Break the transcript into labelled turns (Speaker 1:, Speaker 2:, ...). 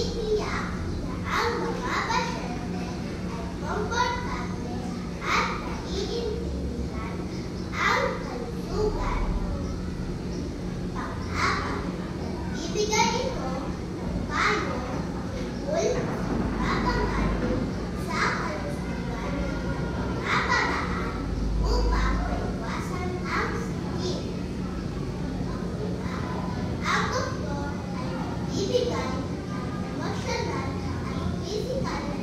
Speaker 1: tinitiyak na ang mga pasyente ay komportable at naiintindihan ang kalusugan. Pang-apat, nagbibigay ito ng payo tungkol sa pagpangalan sa kalusugan ng mga paraan upang maiwasan ang sakit. Pang-lima, ang doktor ay nagbibigay ng emosyonal at physical